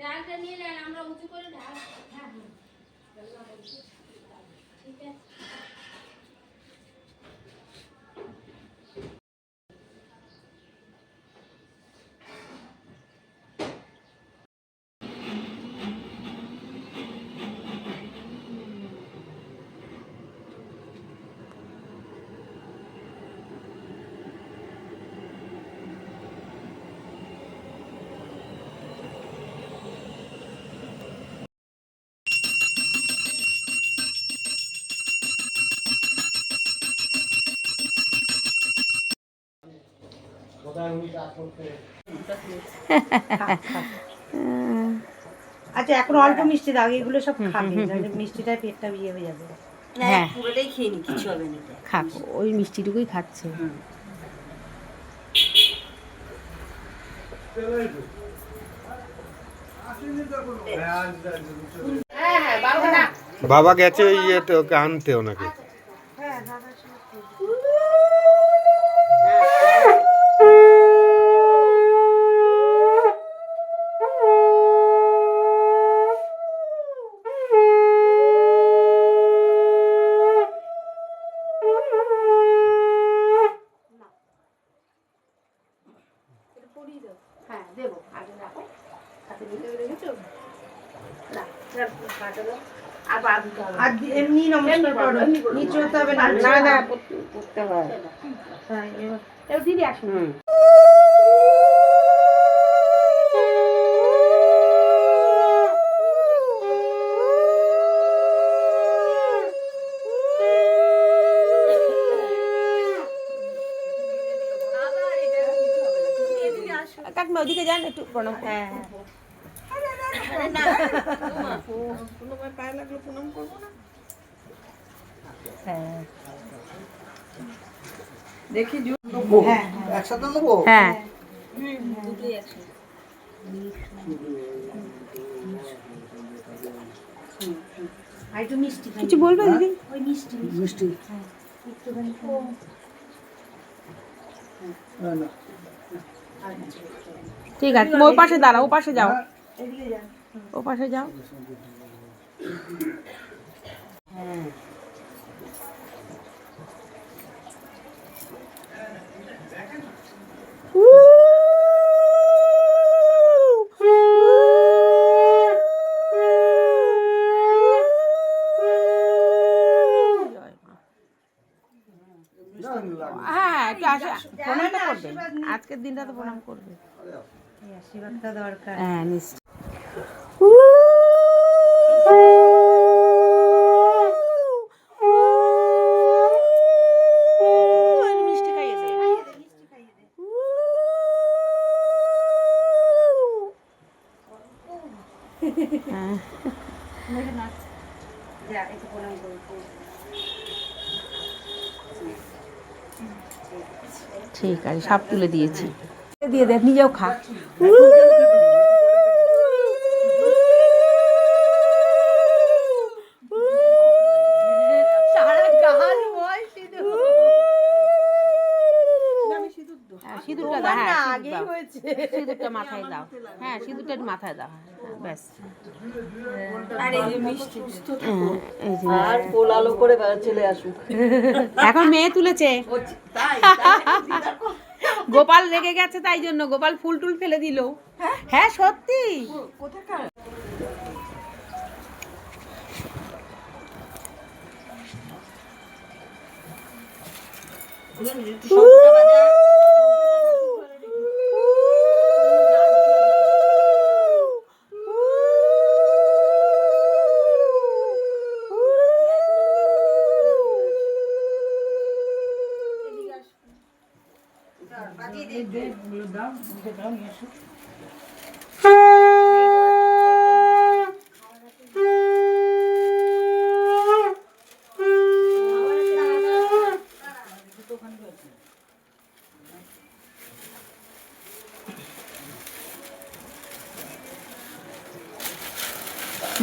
ডালটা নিয়ে নেন, আমরা উঁচু করে ঢাল। হ্যাঁ হ্যাঁ ঠিক আছে। আচ্ছা এখন অল্প মিষ্টি দাও, এগুলো সব খাবে, নাহলে মিষ্টিটাই পেটটা ইয়ে হয়ে যাবে। হ্যাঁ পুরোটাই খেয়ে নি, কিছু হবে না। খাক, ওই মিষ্টিটুকুই খাচ্ছে। বাবা গেছে ইয়েতে ওকে আনতে ওনাকে। হ্যাঁ দেবো, আগে রাখো, হাতে নিতে রেখেছো, আর এমনি নমস্কার করো, নিচে হতে হবে না। না না করতে হয়। হ্যাঁ এবার দিদি আসুন। কাকিমা ওদিকে যান, একটু প্রণাম। হ্যাঁ পায়ে লাগলো প্রণাম করবো না? হ্যাঁ দেখি হ্যাঁ একসাথে নেবো। হ্যাঁ দুটোই একসাথে। আর একটু মিষ্টি খাই। কিছু বলবে দিদি? ওই মিষ্টি মিষ্টি হ্যাঁ একটুখানি ঠিক আছে, তুমি ওই পাশে দাঁড়াও, ও পাশে যাও, এদিকে যান। ও পাশে যাও। হ্যাঁ হ্যাঁ একটু প্রণামটা করবে, আজকের দিনটা তো প্রণাম করবে। এই আশীর্বাদটা দরকার। হ্যাঁ নিশ্চয়। মিষ্টি খাইয়ে দে। হ্যাঁ যা একটু প্রণাম করো। ঠিক আছে, সব তুলে দিয়েছি, দিয়ে দেখ, নিজেও খা। সিঁদুরটা দাও, হ্যাঁ সিঁদুরটা মাথায় দাও, হ্যাঁ সিঁদুরটা মাথায় দাও, হ্যাঁ ব্যাস। আর এই যে মিষ্টি এই যে আর পোলালো করে চলে আসুক। এখন মেয়ে তুলেছে, তাই গোপাল রেগে গেছে, তাই জন্য গোপাল ফুল টুল ফেলে দিল। হ্যাঁ সত্যি। কোথাকার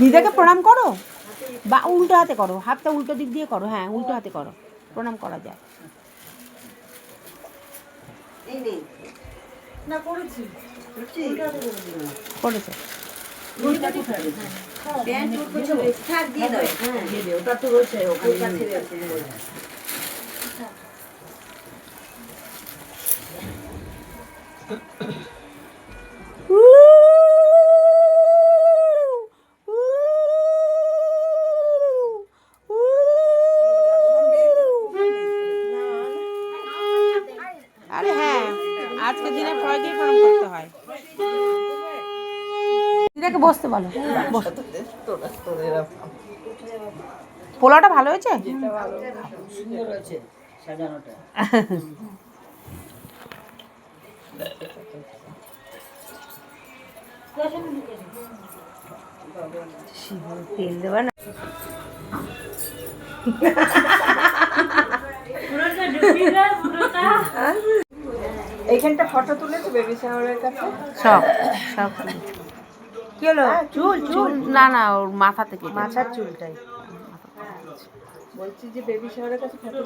দিদাকে প্রণাম করো, বা উল্টো হাতে করো, হাতটা উল্টো দিক দিয়ে করো, হ্যাঁ উল্টো হাতে করো, প্রণাম করা যায়। এই নেই না করেছি করেছে। ওটা তো রয়েছে ওর কাছে আরে হ্যাঁ, আজকে দিনে ফয়দি প্রণাম করতে হয়। দিদাকে বসতে বলো। পোলাওটা ভালো হয়েছে? সুন্দর হয়েছে সাজানোটা। তেল দেবা না। এইখানটা ফটো তুলেছে বেবি শাওয়ারের কাছে। সব সব কি হলো? চুল চুল না না, ওর মাথা থেকে মাথার চুলটাই। বলছি যে বেবি শাওয়ারের কাছে ফটো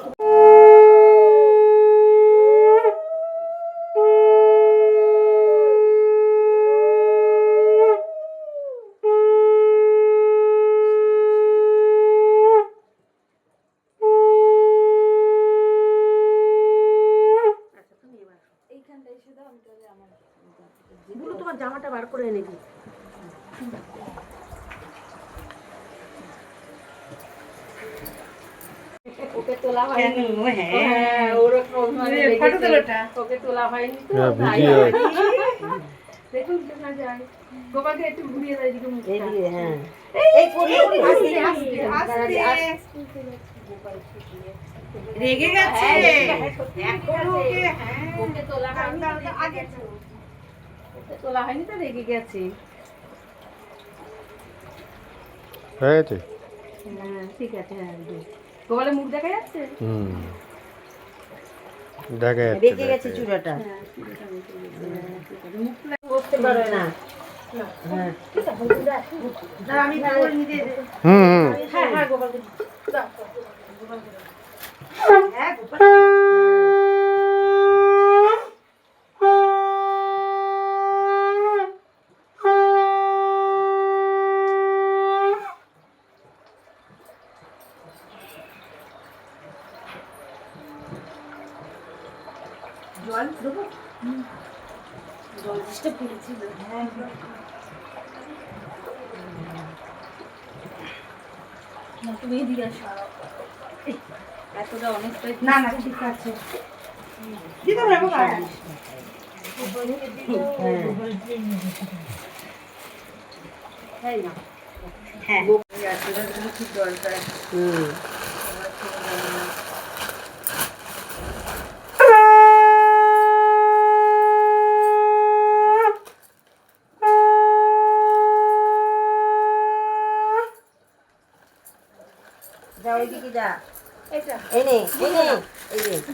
তোমার জামাটা বার করে এনে দিই। ওকে তোলা হয়নি। হ্যাঁ ওরকম মানে ফটো তোলাটা ওকে তোলা হয়নি তো। ভিডিও দেখুন কেমন যায়। গোপালকে একটু ঘুরিয়ে দেয় দিকে মুখটা। এদিকে হ্যাঁ। এই পড়ি আস্তে আস্তে আস্তে রেগে গেছে। এখন ওকে ওকে তোলা হয়নি আগে ওকে তোলা হয়নি তো রেগে গেছে। হয়ে গেছে। হ্যাঁ ঠিক আছে হ্যাঁ গোপালের মুখ দেখা যাচ্ছে। দেখা যাচ্ছে, রেগে গেছে চূড়াটা। বসতে পারে না। হ্যাঁ। দাঁড়া, আমি করে নিতে দে। হ্যাঁ হ্যাঁ গোপালকে দাও। হ্যাঁ গোপাল। জল দেবো? জল দিতে পেরেছিল। হ্যাঁ তুমি এদিকে আসো। এতটা অনেকটাই না না ঠিক আছে দিতে পারবো না। হ্যাঁ না হ্যাঁ এতটা খুব দরকার। যা ওইদিকে যা। এই নে এই নে এই নে।